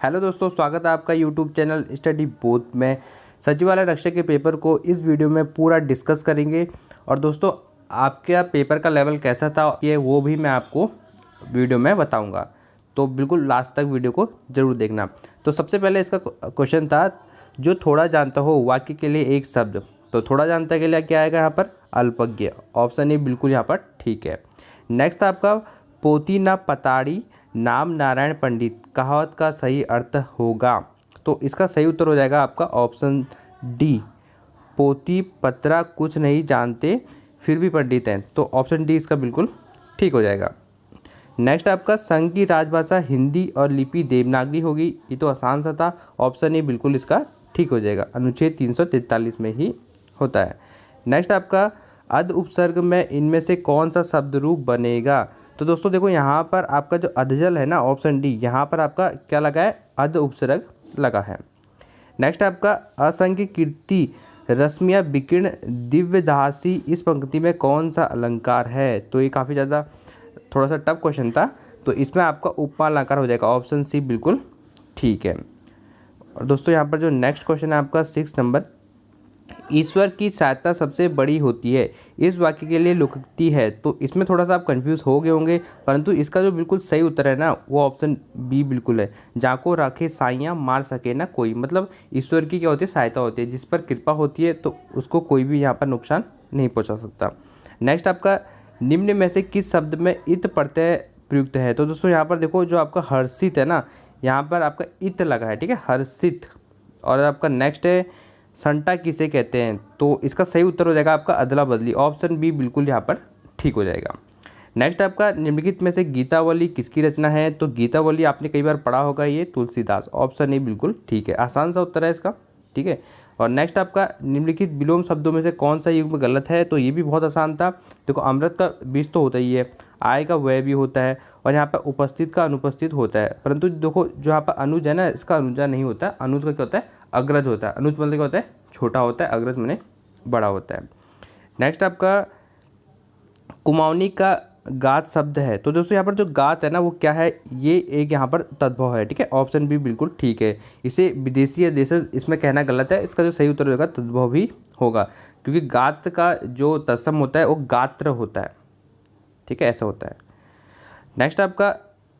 Hello दोस्तों, स्वागत है आपका यूट्यूब चैनल स्टडी बोथ में। सचिवालय रक्षक के पेपर को इस वीडियो में पूरा डिस्कस करेंगे। और दोस्तों, आपका पेपर का लेवल कैसा था ये वो भी मैं आपको वीडियो में बताऊंगा, तो बिल्कुल लास्ट तक वीडियो को ज़रूर देखना। तो सबसे पहले इसका क्वेश्चन था, जो थोड़ा जानता हो वाक्य के लिए एक शब्द। तो थोड़ा जानता के लिए क्या आएगा यहाँ पर? अल्पज्ञ। ऑप्शन ए बिल्कुल यहाँ पर ठीक है। नेक्स्ट आपका पोती ना पताड़ी नाम नारायण पंडित कहावत का सही अर्थ होगा। तो इसका सही उत्तर हो जाएगा आपका ऑप्शन डी, पोती पत्रा कुछ नहीं जानते फिर भी पंडित हैं। तो ऑप्शन डी इसका बिल्कुल ठीक हो जाएगा। नेक्स्ट आपका संघ की राजभाषा हिंदी और लिपि देवनागरी होगी। ये तो आसान सा था। ऑप्शन ए बिल्कुल इसका ठीक हो जाएगा, अनुच्छेद 343 में ही होता है। नेक्स्ट आपका अध उपसर्ग में इनमें से कौन सा शब्द रूप बनेगा। तो दोस्तों देखो, यहाँ पर आपका जो अधजल है ना, ऑप्शन डी, यहाँ पर आपका क्या लगा है? अध उपसर्ग लगा है। नेक्स्ट आपका असंख्य कीर्ति रश्मिया विकीर्ण दिव्यदासी इस पंक्ति में कौन सा अलंकार है। तो ये काफ़ी ज़्यादा थोड़ा सा टफ क्वेश्चन था, तो इसमें आपका उपमा अलंकार हो जाएगा। ऑप्शन सी बिल्कुल ठीक है। और दोस्तों यहाँ पर जो नेक्स्ट क्वेश्चन है आपका 6 नंबर, ईश्वर की सहायता सबसे बड़ी होती है इस वाक्य के लिए लोकोक्ति है। तो इसमें थोड़ा सा आप कंफ्यूज हो गए होंगे, परंतु इसका जो बिल्कुल सही उत्तर है ना, वो ऑप्शन बी बिल्कुल है। जाको राखे साइयाँ मार सके ना कोई। मतलब ईश्वर की क्या होती है? सहायता होती है। जिस पर कृपा होती है तो उसको कोई भी यहाँ पर नुकसान नहीं पहुँचा सकता। नेक्स्ट आपका निम्न में से किस शब्द में इत प्रत्यय प्रयुक्त है। तो दोस्तों यहाँ पर देखो, जो आपका हर्षित है ना, यहाँ पर आपका इत लगा है, ठीक है, हर्षित। और आपका नेक्स्ट है संटा किसे कहते हैं। तो इसका सही उत्तर हो जाएगा आपका अदला बदली। ऑप्शन बी बिल्कुल यहाँ पर ठीक हो जाएगा। नेक्स्ट आपका निम्नलिखित में से गीतावली किसकी रचना है। तो गीतावली आपने कई बार पढ़ा होगा, ये तुलसीदास। ऑप्शन ए बिल्कुल ठीक है, आसान सा उत्तर है इसका, ठीक है। और नेक्स्ट आपका निम्नलिखित विलोम शब्दों में से कौन सा युग्म गलत है। तो ये भी बहुत आसान था। देखो, अमृत का बीज तो होता ही है, आय का व्यय भी होता है, और यहाँ पर उपस्थित का अनुपस्थित होता है। परंतु देखो, जो यहाँ पर अनुज है ना, इसका अनुजा नहीं होता। अनुज का क्या होता है? अग्रज होता है। अनुज मतलब क्या होता है? छोटा होता है। अग्रज माने बड़ा होता है। नेक्स्ट आपका कुमाऊनी का गात शब्द है। तो दोस्तों यहाँ पर जो गात है ना, वो क्या है? ये एक यहाँ पर तद्भव है, ठीक है। ऑप्शन बी बिल्कुल ठीक है। इसे विदेशी या देशज इसमें कहना गलत है। इसका जो सही उत्तर होगा तद्भव ही होगा, क्योंकि गात का जो तत्सम होता है वो गात्र होता है, ठीक है, ऐसा होता है। नेक्स्ट आपका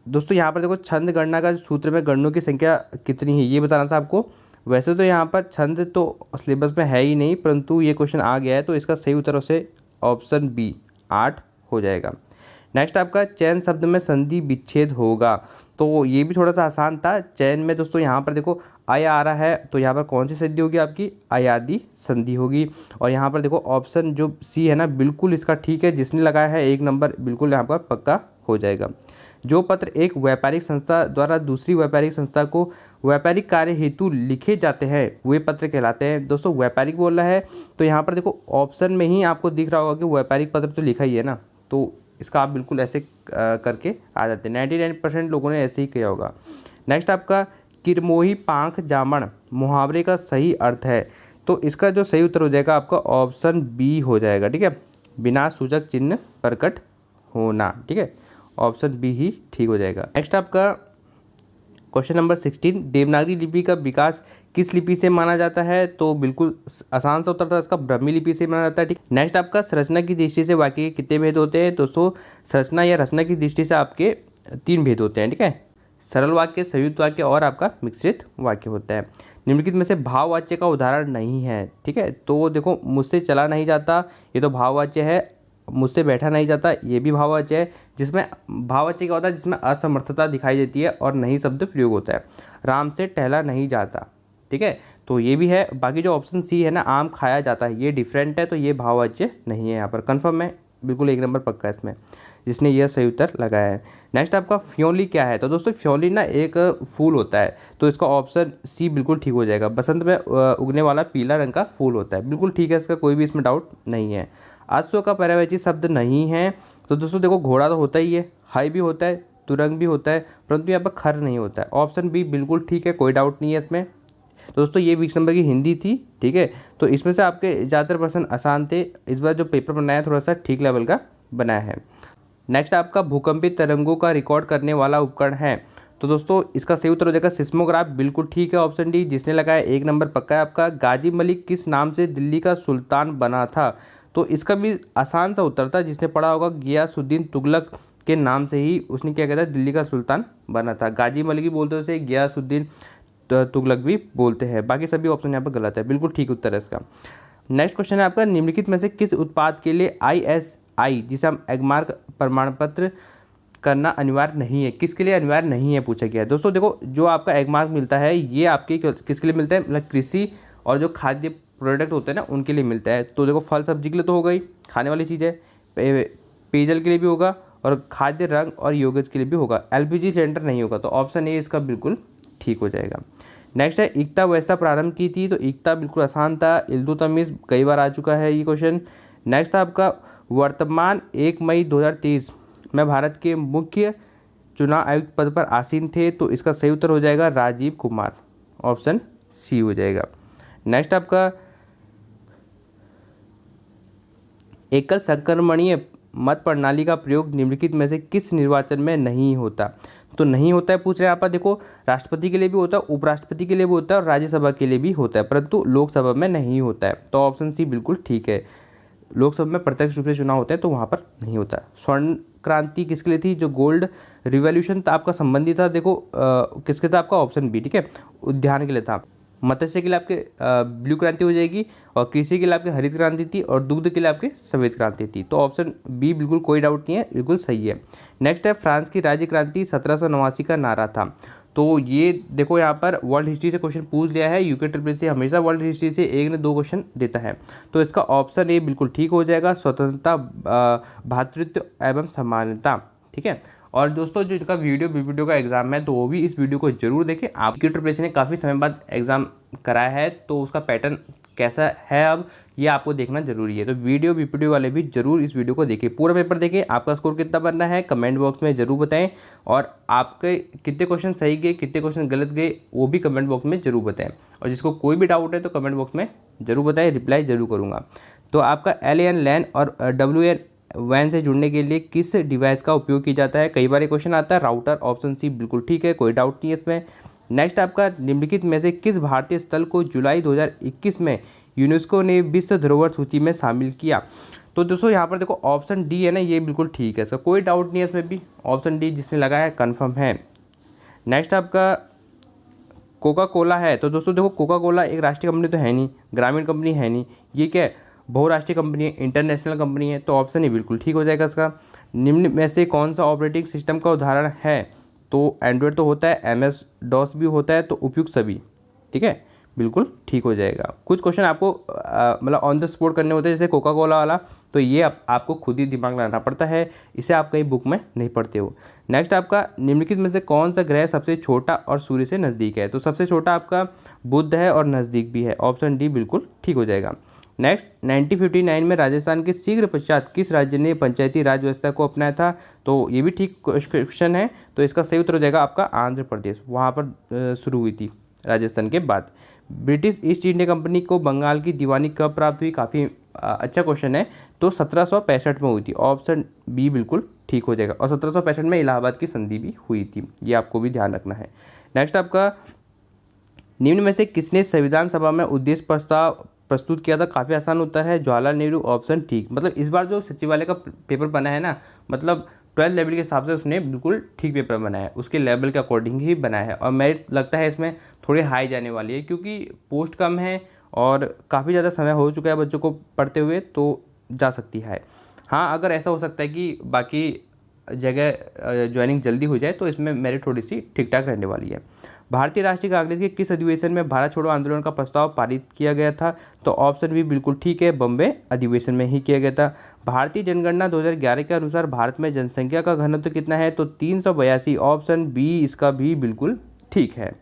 दोस्तों यहाँ पर देखो, छंद गणना का सूत्र में गणनों की संख्या कितनी है ये बताना था आपको। वैसे तो यहाँ पर छंद तो सिलेबस में है ही नहीं, परंतु ये क्वेश्चन आ गया है, तो इसका सही उत्तर से ऑप्शन बी 8 हो जाएगा। नेक्स्ट आपका चयन शब्द में संधि विच्छेद होगा। तो ये भी थोड़ा सा आसान था। चयन में दोस्तों यहाँ पर देखो आय आ रहा है, तो यहाँ पर कौन सी संधि होगी? आपकी अयादि संधि होगी। और यहाँ पर देखो ऑप्शन जो सी है ना, बिल्कुल इसका ठीक है। जिसने लगाया है 1 नंबर बिल्कुल यहाँ पर पक्का हो जाएगा। जो पत्र एक व्यापारिक संस्था द्वारा दूसरी व्यापारिक संस्था को व्यापारिक कार्य हेतु लिखे जाते हैं वे पत्र कहलाते हैं। दोस्तों व्यापारिक बोल रहा है, तो यहाँ पर देखो ऑप्शन में ही आपको दिख रहा होगा कि व्यापारिक पत्र तो लिखा ही है ना, तो इसका आप बिल्कुल ऐसे करके आ जाते हैं। 99% लोगों ने ऐसे ही किया होगा। नेक्स्ट आपका किरमोही पांख जामण मुहावरे का सही अर्थ है। तो इसका जो सही उत्तर हो जाएगा आपका ऑप्शन बी हो जाएगा, ठीक है, बिना सूचक चिन्ह प्रकट होना, ठीक है, ऑप्शन बी ही ठीक हो जाएगा। नेक्स्ट आपका क्वेश्चन नंबर 16, देवनागरी लिपि का विकास किस लिपि से माना जाता है। तो बिल्कुल आसान सा उत्तर था इसका, ब्राह्मी लिपि से माना जाता है, ठीक। नेक्स्ट आपका संरचना की दृष्टि से वाक्य के कितने भेद होते हैं। दोस्तों संरचना या रचना की दृष्टि से आपके 3 भेद होते हैं, ठीक है। सरल वाक्य, संयुक्त वाक्य और आपका मिश्रित वाक्य होता है। निम्नलिखित में से भाववाच्य का उदाहरण नहीं है, ठीक है। तो देखो, मुझसे चला नहीं जाता, ये तो भाववाच्य है। मुझसे बैठा नहीं जाता, ये भी भाववाच्य है। जिसमें भाववाच्य क्या होता है? जिसमें असमर्थता दिखाई देती है और नहीं शब्द प्रयोग होता है। राम से टहला नहीं जाता, ठीक है, तो ये भी है। बाकी जो ऑप्शन सी है ना, आम खाया जाता है, ये डिफरेंट है, तो ये भाववाच्य नहीं है। यहाँ पर कंफर्म है, बिल्कुल 1 नंबर पक्का है इसमें, जिसने यह सही उत्तर लगाया है। नेक्स्ट आपका फ्योली क्या है। तो दोस्तों फ्योली ना एक फूल होता है, तो इसका ऑप्शन सी बिल्कुल ठीक हो जाएगा। बसंत में उगने वाला पीला रंग का फूल होता है, बिल्कुल ठीक है, इसका कोई भी इसमें डाउट नहीं है। अश्व का पर्यायवाची शब्द नहीं है। तो दोस्तों देखो, घोड़ा तो होता ही है, हाई भी होता है, तुरंग भी होता है, परंतु यहाँ पर खर नहीं होता है। ऑप्शन बी बिल्कुल ठीक है, कोई डाउट नहीं है इसमें। तो दोस्तों ये 20 नंबर की हिंदी थी, ठीक है। तो इसमें से आपके ज़्यादातर प्रश्न आसान थे। इस बार जो पेपर बनाया थोड़ा सा ठीक लेवल का बनाया है। नेक्स्ट आपका भूकंपित तरंगों का रिकॉर्ड करने वाला उपकरण है। तो दोस्तों इसका सही उत्तर हो जाएगा सिस्मोग्राफ, बिल्कुल ठीक है ऑप्शन डी। जिसने लगाया 1 नंबर पक्का है आपका। गाजी मलिक किस नाम से दिल्ली का सुल्तान बना था? तो इसका भी आसान सा उत्तर था, जिसने पढ़ा होगा गियासुद्दीन तुगलक के नाम से ही उसने क्या कहता है दिल्ली का सुल्तान बना था। गाजी मलिक भी बोलते हैं उसे, गियासुद्दीन तुगलक भी बोलते हैं। बाकी सभी ऑप्शन यहाँ पर गलत है, बिल्कुल ठीक उत्तर है इसका। नेक्स्ट क्वेश्चन है आपका, निम्नलिखित में से किस उत्पाद के लिए ISI जिसे हम एगमार्क प्रमाण पत्र करना अनिवार्य नहीं है? किसके लिए अनिवार्य नहीं है पूछा गया है। दोस्तों देखो, जो आपका एगमार्क मिलता है ये आपके किसके लिए मिलता है, मतलब कृषि और जो खाद्य प्रोडक्ट होते हैं ना उनके लिए मिलता है। तो देखो फल सब्जी के लिए तो हो गई, खाने वाली चीज़ है, पेयजल के लिए भी होगा और खाद्य रंग और योगज के लिए भी होगा। LPG सिलेंडर नहीं होगा, तो ऑप्शन ए इसका बिल्कुल ठीक हो जाएगा। नेक्स्ट है, एकता व्यवस्था प्रारंभ की थी? तो एकता बिल्कुल आसान था, इल्तुतमिश कई बार आ चुका है ये क्वेश्चन। नेक्स्ट था आपका, वर्तमान 1 मई 2023 में भारत के मुख्य चुनाव आयुक्त पद पर आसीन थे? तो इसका सही उत्तर हो जाएगा राजीव कुमार, ऑप्शन सी हो जाएगा। नेक्स्ट आपका, एकल संक्रमणीय मत प्रणाली का प्रयोग निम्नलिखित में से किस निर्वाचन में नहीं होता? तो नहीं होता है पूछ रहे हैं आप। देखो राष्ट्रपति के लिए भी होता है, उपराष्ट्रपति के लिए भी होता है और राज्यसभा के लिए भी होता है, परंतु लोकसभा में नहीं होता है। तो ऑप्शन सी बिल्कुल ठीक है, लोकसभा में प्रत्यक्ष रूप से चुनाव होते हैं तो वहाँ पर नहीं होता। स्वर्ण क्रांति किसके लिए थी? जो गोल्ड रिवॉल्यूशन था आपका संबंधी था, देखो किसके था आपका, ऑप्शन बी, ठीक है, उद्यान के लिए था। मत्स्य के लिए आपके ब्लू क्रांति हो जाएगी और कृषि के लिए आपके हरित क्रांति थी और दुग्ध के लिए आपके सफेद क्रांति थी। तो ऑप्शन बी बिल्कुल कोई डाउट नहीं है, बिल्कुल सही है। नेक्स्ट है, फ्रांस की राज्य क्रांति 1789 का नारा था? तो ये देखो यहाँ पर वर्ल्ड हिस्ट्री से क्वेश्चन पूछ लिया है। यूके ट्रिपल से हमेशा वर्ल्ड हिस्ट्री से 1 ने 2 क्वेश्चन देता है, तो इसका ऑप्शन ए बिल्कुल ठीक हो जाएगा, स्वतंत्रता, भ्रातृत्व एवं समानता, ठीक है। और दोस्तों जो इनका वीडियो का एग्जाम है तो वो भी इस वीडियो को जरूर देखें। आपकी ट्रिपल ने काफ़ी समय बाद एग्जाम कराया है तो उसका पैटर्न कैसा है अब ये आपको देखना जरूरी है। तो वीडियो वाले भी जरूर इस वीडियो को देखें, पूरा पेपर देखें। आपका स्कोर कितना बनना है कमेंट बॉक्स में जरूर बताएं और आपके कितने क्वेश्चन सही गए कितने क्वेश्चन गलत गए वो भी कमेंट बॉक्स में जरूर बताएं। और जिसको कोई भी डाउट है तो कमेंट बॉक्स में जरूर बताएं, रिप्लाई जरूर करूँगा। तो आपका LAN लैन और WAN वैन से जुड़ने के लिए किस डिवाइस का उपयोग किया जाता है? कई बार ये क्वेश्चन आता है, राउटर, ऑप्शन सी बिल्कुल ठीक है, कोई डाउट नहीं है इसमें। नेक्स्ट आपका, निम्नलिखित में से किस भारतीय स्थल को जुलाई 2021 में यूनेस्को ने विश्व धरोहर सूची में शामिल किया? तो दोस्तों यहाँ पर देखो ऑप्शन डी है ना, ये बिल्कुल ठीक है, इसका कोई डाउट नहीं है इसमें भी, ऑप्शन डी जिसने लगाया है कन्फर्म है। नेक्स्ट आपका कोका कोला है। तो दोस्तों देखो कोका कोला एक राष्ट्रीय कंपनी तो है नहीं, ग्रामीण कंपनी है नहीं, ये क्या है, बहुराष्ट्रीय कंपनी है, इंटरनेशनल कंपनी है। तो ऑप्शन ही बिल्कुल ठीक हो जाएगा इसका। निम्न में से कौन सा ऑपरेटिंग सिस्टम का उदाहरण है? तो एंड्रॉयड तो होता है, MS-DOS भी होता है, तो उपयुक्त सभी, ठीक है, बिल्कुल ठीक हो जाएगा। कुछ क्वेश्चन आपको मतलब ऑन द स्पॉट करने होते हैं, जैसे कोका कोला वाला, तो ये आपको खुद ही दिमाग लगाना पड़ता है, इसे आप कहीं बुक में नहीं पढ़ते हो। नेक्स्ट आपका, निम्नलिखित में से कौन सा ग्रह सबसे छोटा और सूर्य से नज़दीक है? तो सबसे छोटा आपका बुध है और नज़दीक भी है, ऑप्शन डी बिल्कुल ठीक हो जाएगा। नेक्स्ट, 1959 में राजस्थान के शीघ्र पश्चात किस राज्य ने पंचायती राज व्यवस्था को अपनाया था? तो ये भी ठीक क्वेश्चन है, तो इसका सही उत्तर हो जाएगा आपका आंध्र प्रदेश, वहाँ पर शुरू हुई थी राजस्थान के बाद। ब्रिटिश ईस्ट इंडिया कंपनी को बंगाल की दीवानी कब प्राप्त हुई? काफ़ी अच्छा क्वेश्चन है, तो 1765 में हुई थी, ऑप्शन बी बिल्कुल ठीक हो जाएगा। और 1765 में इलाहाबाद की संधि भी हुई थी, ये आपको भी ध्यान रखना है। नेक्स्ट आपका, निम्न में से किसने संविधान सभा में उद्देश्य प्रस्ताव प्रस्तुत किया था? काफ़ी आसान उत्तर है जवाहरलाल नेहरू, ऑप्शन ठीक। मतलब इस बार जो सचिवालय का पेपर बना है ना, मतलब 12th लेवल के हिसाब से उसने बिल्कुल ठीक पेपर बनाया है, उसके लेवल के अकॉर्डिंग ही बनाया है। और मेरिट लगता है इसमें थोड़ी हाई जाने वाली है, क्योंकि पोस्ट कम है और काफ़ी ज़्यादा समय हो चुका है बच्चों को पढ़ते हुए, तो जा सकती है। हाँ, अगर ऐसा हो सकता है कि बाकी जगह ज्वाइनिंग जल्दी हो जाए तो इसमें मेरिट थोड़ी सी ठीक ठाक रहने वाली है। भारतीय राष्ट्रीय कांग्रेस के किस अधिवेशन में भारत छोड़ो आंदोलन का प्रस्ताव पारित किया गया था? तो ऑप्शन भी बिल्कुल ठीक है, बम्बे अधिवेशन में ही किया गया था। भारतीय जनगणना 2011 के अनुसार भारत में जनसंख्या का घनत्व कितना है? तो 382, ऑप्शन बी इसका भी बिल्कुल ठीक है।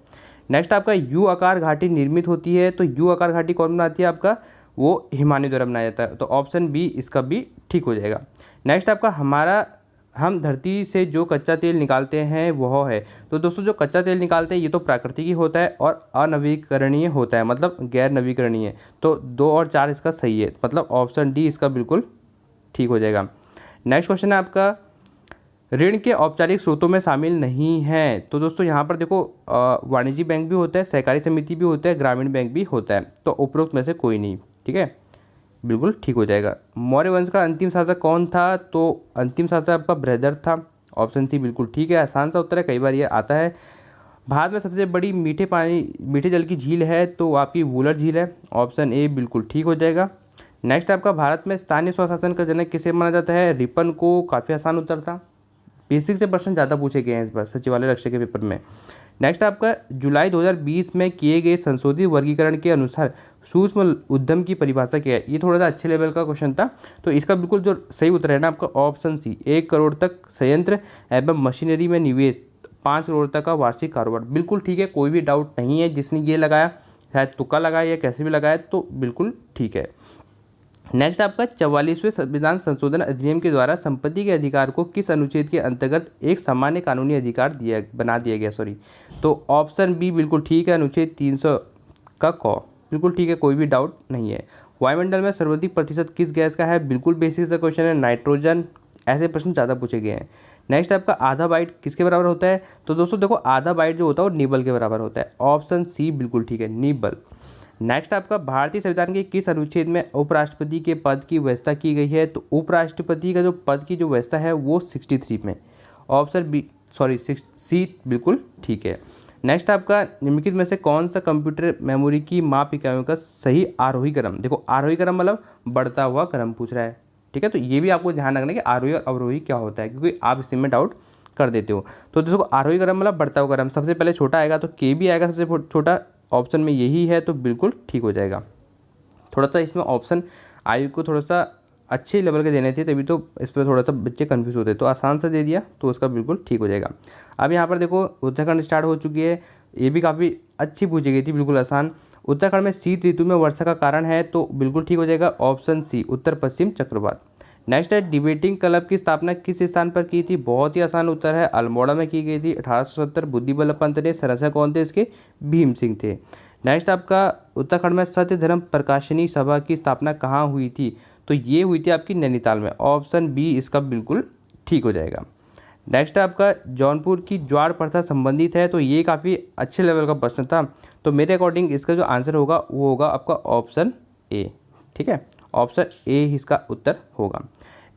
नेक्स्ट आपका, यू आकार घाटी निर्मित होती है, तो यू आकार घाटी कौन बनाती है आपका? वो हिमालय द्वारा बनाया जाता है, तो ऑप्शन बी इसका भी ठीक हो जाएगा। नेक्स्ट आपका, हम धरती से जो कच्चा तेल निकालते हैं वह है। तो दोस्तों जो कच्चा तेल निकालते हैं ये तो प्राकृतिक ही होता है और अनवीकरणीय होता है, मतलब गैर नवीकरणीय। तो 2 और 4 इसका सही है, मतलब ऑप्शन डी इसका बिल्कुल ठीक हो जाएगा। नेक्स्ट क्वेश्चन है आपका, ऋण के औपचारिक स्रोतों में शामिल नहीं है। तो दोस्तों यहाँ पर देखो वाणिज्यिक बैंक भी होता है, सहकारी समिति भी होता है, ग्रामीण बैंक भी होता है, तो उपरोक्त में से कोई नहीं। ठीक है, बिल्कुल ठीक हो जाएगा। मौर्य वंश का अंतिम शासक कौन था? तो अंतिम शासक आपका बृहद्रथ था। ऑप्शन सी बिल्कुल ठीक है, आसान सा उत्तर है, कई बार ये आता है। भारत में सबसे बड़ी मीठे जल की झील है तो आपकी वुलर झील है। ऑप्शन ए बिल्कुल ठीक हो जाएगा। नेक्स्ट आपका भारत में स्थानीय स्वशासन का जनक किसे माना जाता है? रिपन को। काफ़ी आसान उत्तर था, बेसिक से प्रश्न ज़्यादा पूछे गए हैं इस बार सचिवालय रक्षा के पेपर में। नेक्स्ट आपका जुलाई 2020 में किए गए संशोधित वर्गीकरण के अनुसार सूक्ष्म उद्यम की परिभाषा क्या है? ये थोड़ा सा अच्छे लेवल का क्वेश्चन था, तो इसका बिल्कुल जो सही उत्तर है ना आपका ऑप्शन सी, 1 करोड़ तक संयंत्र एवं मशीनरी में निवेश, 5 करोड़ तक का वार्षिक कारोबार। बिल्कुल ठीक है, कोई भी डाउट नहीं है। जिसने ये लगाया, शायद तुक्का लगाया या कैसे भी लगाया, तो बिल्कुल ठीक है। नेक्स्ट आपका 44वें संविधान संशोधन अधिनियम के द्वारा संपत्ति के अधिकार को किस अनुच्छेद के अंतर्गत एक सामान्य कानूनी अधिकार बना दिया गया? तो ऑप्शन बी बिल्कुल ठीक है, अनुच्छेद 300 का क बिल्कुल ठीक है, कोई भी डाउट नहीं है। वायुमंडल में सर्वाधिक प्रतिशत किस गैस का है? बिल्कुल बेसिक सा क्वेश्चन है, नाइट्रोजन। ऐसे प्रश्न ज़्यादा पूछे गए हैं। नेक्स्ट आपका आधा बाइट किसके बराबर होता है? तो दोस्तों देखो, आधा बाइट जो होता है वो निबल के बराबर होता है। ऑप्शन सी बिल्कुल ठीक है, निबल। नेक्स्ट आपका भारतीय संविधान के किस अनुच्छेद में उपराष्ट्रपति के पद की व्यवस्था की गई है? तो उपराष्ट्रपति का जो पद की जो व्यवस्था है वो 63 में। ऑप्शन बी सी बिल्कुल ठीक है। नेक्स्ट आपका निम्नलिखित में से कौन सा कंप्यूटर मेमोरी की माप इकाइयों का सही आरोही क्रम? देखो आरोही क्रम मतलब बढ़ता हुआ क्रम पूछ रहा है। ठीक है, तो ये भी आपको ध्यान रखना है कि आरोही और अवरोही क्या होता है, क्योंकि आप इसी में डाउट कर देते हो। तो देखो आरोही क्रम मतलब बढ़ता हुआ क्रम, सबसे पहले छोटा आएगा तो के भी आएगा सबसे छोटा, ऑप्शन में यही है, तो बिल्कुल ठीक हो जाएगा। थोड़ा सा इसमें ऑप्शन आयु को थोड़ा सा अच्छे लेवल के देने थे, तभी तो इस पर थोड़ा सा बच्चे कंफ्यूज होते, तो आसान से दे दिया तो उसका बिल्कुल ठीक हो जाएगा। अब यहाँ पर देखो उत्तराखंड स्टार्ट हो चुकी है, ये भी काफ़ी अच्छी पूछी गई थी, बिल्कुल आसान। उत्तराखंड में शीत ऋतु में वर्षा का कारण है, तो बिल्कुल ठीक हो जाएगा, ऑप्शन सी उत्तर पश्चिम चक्रवात। नेक्स्ट है डिबेटिंग क्लब की स्थापना किस स्थान पर की थी? बहुत ही आसान उत्तर है, अल्मोड़ा में की गई थी 1870। बुद्धि बल्लभ पंत ने। संरक्षक कौन थे इसके? भीम सिंह थे। नेक्स्ट आपका उत्तराखंड में सत्य धर्म प्रकाशनी सभा की स्थापना कहाँ हुई थी? तो ये हुई थी आपकी नैनीताल में। ऑप्शन बी इसका बिल्कुल ठीक हो जाएगा। नेक्स्ट आपका जौनपुर की ज्वार प्रथा संबंधित है, तो ये काफ़ी अच्छे लेवल का प्रश्न था, तो मेरे अकॉर्डिंग इसका जो आंसर होगा वो होगा आपका ऑप्शन ए। ठीक है, ऑप्शन ए इसका उत्तर होगा।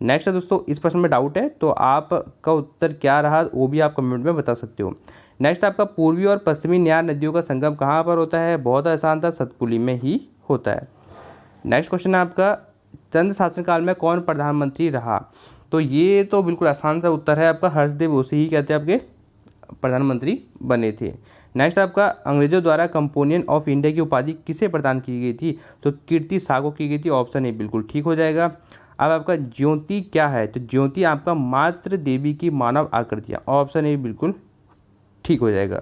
नेक्स्ट है दोस्तों, इस प्रश्न में डाउट है तो आपका उत्तर क्या रहा वो भी आप कमेंट में बता सकते हो। नेक्स्ट आपका पूर्वी और पश्चिमी न्यार नदियों का संगम कहाँ पर होता है? बहुत आसान था, सतपुली में ही होता है। नेक्स्ट क्वेश्चन है आपका चंद्र शासनकाल में कौन प्रधानमंत्री रहा? तो ये तो बिल्कुल आसान सा उत्तर है आपका, हर्षदेव उसे ही कहते हैं आपके प्रधानमंत्री बने थे। नेक्स्ट आपका अंग्रेजों द्वारा कंपोनियन ऑफ इंडिया की उपाधि किसे प्रदान की गई थी? तो कीर्ति शाह को की गई थी। ऑप्शन ए बिल्कुल ठीक हो जाएगा। अब आपका ज्योति क्या है? तो ज्योति आपका मातृ देवी की मानव आकृतियाँ। ऑप्शन ए बिल्कुल ठीक हो जाएगा।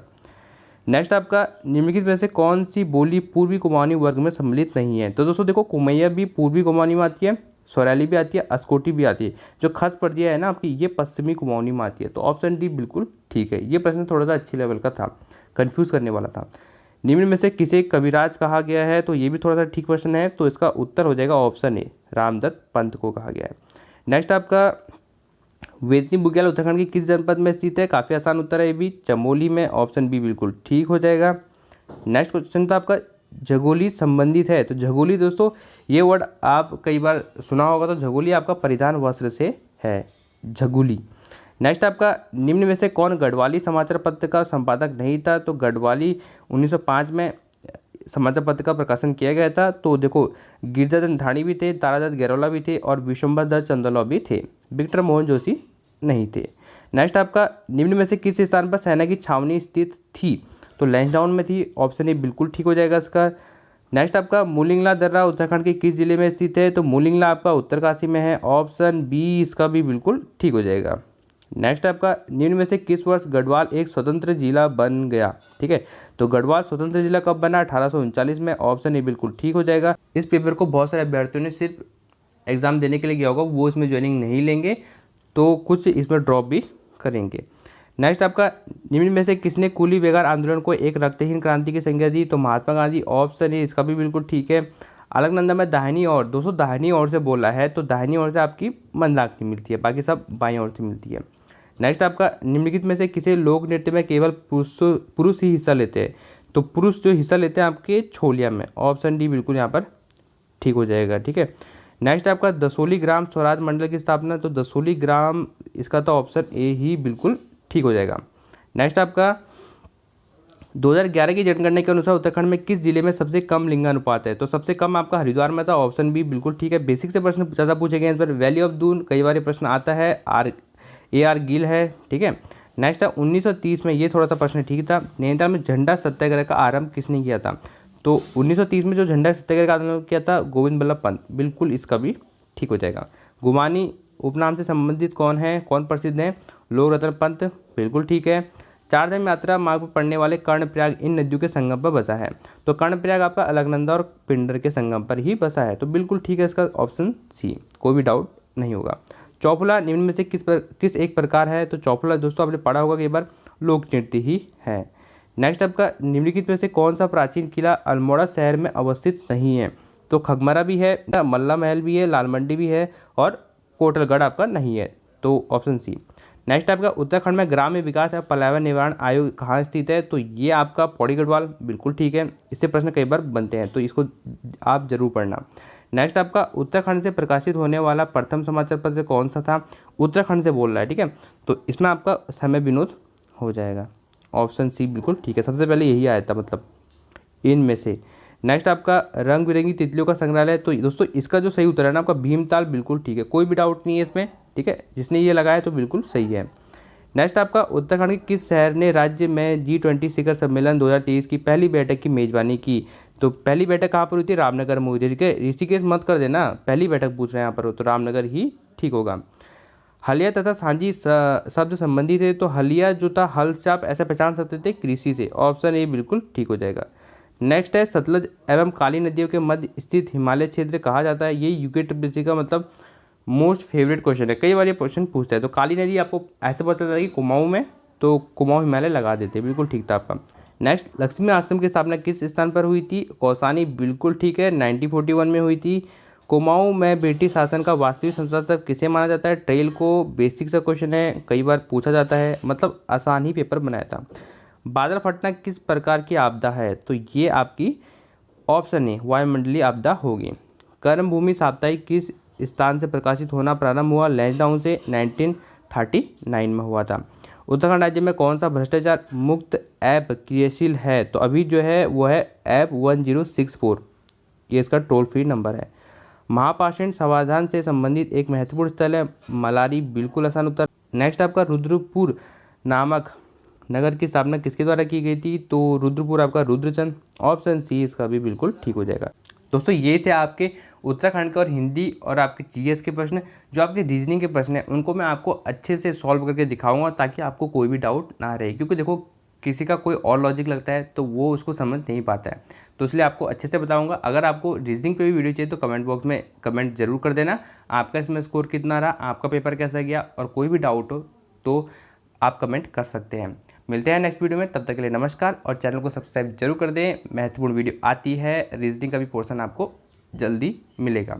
नेक्स्ट आपका निम्नलिखित में से कौन सी बोली पूर्वी कुमाऊनी वर्ग में सम्मिलित नहीं है? तो दोस्तों देखो कुमैया भी पूर्वी कुमाऊनी में आती है, सौराली भी आती है, अस्कोटी भी आती है। जो खस पर दिया है ना आपकी, ये पश्चिमी कुमाऊनी में आती है, तो ऑप्शन डी बिल्कुल ठीक है। ये प्रश्न थोड़ा सा अच्छी लेवल का था, कंफ्यूज करने वाला था। निम्न में से किसे कविराज कहा गया है? तो ये भी थोड़ा सा ठीक प्रश्न है, तो इसका उत्तर हो जाएगा ऑप्शन ए, रामदत्त पंत को कहा गया है। नेक्स्ट आपका वेतनी बुग्याल उत्तराखंड की किस जनपद में स्थित है? काफ़ी आसान उत्तर है ये भी, चमोली में। ऑप्शन बी बिल्कुल ठीक हो जाएगा। नेक्स्ट क्वेश्चन था आपका झगोली संबंधित है, तो झगोली दोस्तों ये वर्ड आप कई बार सुना होगा, तो झगोली आपका परिधान वस्त्र से है, झगोली। नेक्स्ट आपका निम्न में से कौन गढ़वाली समाचार पत्र का संपादक नहीं था? तो गढ़वाली 1905 में समाचार पत्र का प्रकाशन किया गया था। तो देखो गिरजादत्त धाणी भी थे, तारादत्त गैरोला भी थे और विश्वम्भर दत्त चंदौला भी थे, विक्टर मोहन जोशी नहीं थे। नेक्स्ट आपका निम्न में से किस स्थान पर सेना की छावनी स्थित थी? तो लैंसडाउन में थी। ऑप्शन ए बिल्कुल ठीक हो जाएगा इसका। नेक्स्ट आपका मूलिंगला दर्रा उत्तराखंड के किस जिले में स्थित है? तो मूलिंगला आपका उत्तरकाशी में है। ऑप्शन बी इसका भी बिल्कुल ठीक हो जाएगा। नेक्स्ट आपका निम्न में से किस वर्ष गढ़वाल एक स्वतंत्र जिला बन गया? ठीक है, तो गढ़वाल स्वतंत्र जिला कब बना? 1839 में। ऑप्शन ए बिल्कुल ठीक हो जाएगा। इस पेपर को बहुत सारे अभ्यर्थियों ने सिर्फ एग्जाम देने के लिए किया होगा, वो इसमें ज्वाइनिंग नहीं लेंगे, तो कुछ इसमें ड्रॉप भी करेंगे। नेक्स्ट आपका निम्न में से किसने कुली बेगार आंदोलन को एक रक्तहीन क्रांति की संज्ञा दी? तो महात्मा गांधी। ऑप्शन ए इसका भी बिल्कुल ठीक है। अलकनंदा में दाहिनी ओर, दोस्तों दाहिनी ओर से बोला है, तो दाहिनी ओर से आपकी मंदाकिनी मिलती है, बाकी सब बाईं ओर से मिलती है। नेक्स्ट आपका निम्नलिखित में से किसी लोक नृत्य में केवल पुरुष ही हिस्सा लेते हैं, तो पुरुष जो हिस्सा लेते हैं आपके छोलिया में, ऑप्शन डी बिल्कुल यहाँ पर ठीक हो जाएगा। ठीक है, नेक्स्ट आपका दसोली ग्राम स्वराज मंडल की स्थापना, तो दसोली ग्राम इसका तो ऑप्शन ए ही बिल्कुल ठीक हो जाएगा। नेक्स्ट आपका 2011 की जनगणना के अनुसार उत्तराखंड में किस जिले में सबसे कम लिंगानुपात है, तो सबसे कम आपका हरिद्वार में था, ऑप्शन बी बिल्कुल ठीक है। बेसिक से प्रश्न ज़्यादा पूछे गए हैं इस पर। वैली ऑफ दून कई बार प्रश्न आता है, AR गिल है। ठीक है, नेक्स्ट है 1930 में, ये थोड़ा सा प्रश्न ठीक था। नैनीताल में झंडा सत्याग्रह का आरंभ किसने किया था, तो 1930 में जो झंडा सत्याग्रह का आरंभ किया था गोविंद बल्लभ पंत, बिल्कुल इसका भी ठीक हो जाएगा। गुमानी उपनाम से संबंधित कौन है, कौन प्रसिद्ध है, लोक रत्न पंत, बिल्कुल ठीक है। चारधाम यात्रा मार्ग पर पड़ने वाले कर्णप्रयाग इन नदियों के संगम पर बसा है, तो कर्णप्रयाग आपका अलकनंदा और पिंडर के संगम पर ही बसा है, तो बिल्कुल ठीक है इसका ऑप्शन सी, कोई भी डाउट नहीं होगा। चौफुला निम्न में से किस एक प्रकार है, तो चौफुला दोस्तों आपने पढ़ा होगा कई बार, लोक नृत्य ही है। नेक्स्ट आपका निम्नलिखित में से कौन सा प्राचीन किला अल्मोड़ा शहर में अवस्थित नहीं है, तो खगमरा भी है, मल्ला महल भी है, लाल मंडी भी है, और कोटलगढ़ आपका नहीं है, तो ऑप्शन सी। नेक्स्ट आपका उत्तराखंड में ग्राम्य विकास एवं पर्यावरण निवारण आयोग कहाँ स्थित है, तो ये आपका पौड़ी गढ़वाल, बिल्कुल ठीक है। इससे प्रश्न कई बार बनते हैं, तो इसको आप जरूर पढ़ना। नेक्स्ट आपका उत्तराखंड से प्रकाशित होने वाला प्रथम समाचार पत्र कौन सा था, उत्तराखंड से बोल रहा है। ठीक है, तो इसमें आपका समय विनोद हो जाएगा, ऑप्शन सी बिल्कुल ठीक है, सबसे पहले यही आया था मतलब इनमें से। नेक्स्ट आपका रंग बिरंगी तितलियों का संग्रहालय, तो दोस्तों इसका जो सही उत्तर है ना आपका भीमताल, बिल्कुल ठीक है, कोई भी डाउट नहीं है इसमें। ठीक है, जिसने ये लगाया तो बिल्कुल सही है। नेक्स्ट आपका उत्तराखंड के किस शहर ने राज्य में G20 शिखर सम्मेलन 2023 की पहली बैठक की मेजबानी की, तो पहली बैठक कहाँ पर हुई थी, रामनगर में हुई थी। ठीक है, ऋषिकेश मत कर देना, पहली बैठक पूछ रहे हैं यहाँ पर, तो रामनगर ही ठीक होगा। हलिया तथा सांझी शब्द संबंधी थे, तो हलिया जो था हल से आप ऐसे पहचान सकते थे कृषि से, ऑप्शन ए बिल्कुल ठीक हो जाएगा। नेक्स्ट है सतलज एवं काली नदियों के मध्य स्थित हिमालय क्षेत्र कहा जाता है, ये यूके का मतलब मोस्ट फेवरेट क्वेश्चन है, कई बार ये क्वेश्चन पूछता है। तो काली नदी आपको ऐसे पता चलता है कि कुमाऊं में, तो कुमाऊं हिमालय लगा देते हैं, बिल्कुल ठीक था आपका। नेक्स्ट लक्ष्मी आश्रम की स्थापना किस स्थान पर हुई थी, कौसानी, बिल्कुल ठीक है, 1941 में हुई थी। कुमाऊं में ब्रिटिश शासन का वास्तविक संस्थापक किसे माना जाता है, ट्रेल को, बेसिक सा क्वेश्चन है, कई बार पूछा जाता है, मतलब आसान ही पेपर बनाया था। बादल फटना किस प्रकार की आपदा है, तो ये आपकी ऑप्शन ए वायुमंडलीय आपदा होगी। कर्मभूमि साप्ताहिक किस स्थान से प्रकाशित होना प्रारंभ हुआ, लैंसडाउन से, 1939 में हुआ था। उत्तराखंड राज्य में कौन सा भ्रष्टाचार मुक्त ऐप क्रियाशील है, तो अभी जो है वो है ऐप 1064, ये इसका टोल फ्री नंबर है। महापाषाण समाधान से संबंधित एक महत्वपूर्ण स्थल है, मलारी, बिल्कुल आसान उत्तर। नेक्स्ट आपका रुद्रपुर नामक नगर की स्थापना किसके द्वारा की गई थी, तो रुद्रपुर आपका रुद्रचंद, ऑप्शन सी इसका भी बिल्कुल ठीक हो जाएगा। दोस्तों ये थे आपके उत्तराखंड के और हिंदी और आपके GS के प्रश्न। जो आपके रीजनिंग के प्रश्न हैं उनको मैं आपको अच्छे से सॉल्व करके दिखाऊंगा, ताकि आपको कोई भी डाउट ना रहे, क्योंकि देखो किसी का कोई और लॉजिक लगता है तो वो उसको समझ नहीं पाता है, तो इसलिए आपको अच्छे से बताऊंगा। अगर आपको रीजनिंग पे भी वीडियो चाहिए तो कमेंट बॉक्स में कमेंट जरूर कर देना, आपका इसमें स्कोर कितना रहा, आपका पेपर कैसा गया, और कोई भी डाउट हो तो आप कमेंट कर सकते हैं। मिलते हैं नेक्स्ट वीडियो में, तब तक के लिए नमस्कार, और चैनल को सब्सक्राइब जरूर कर दें। महत्वपूर्ण वीडियो आती है, रीजनिंग का भी पोर्शन आपको जल्दी मिलेगा।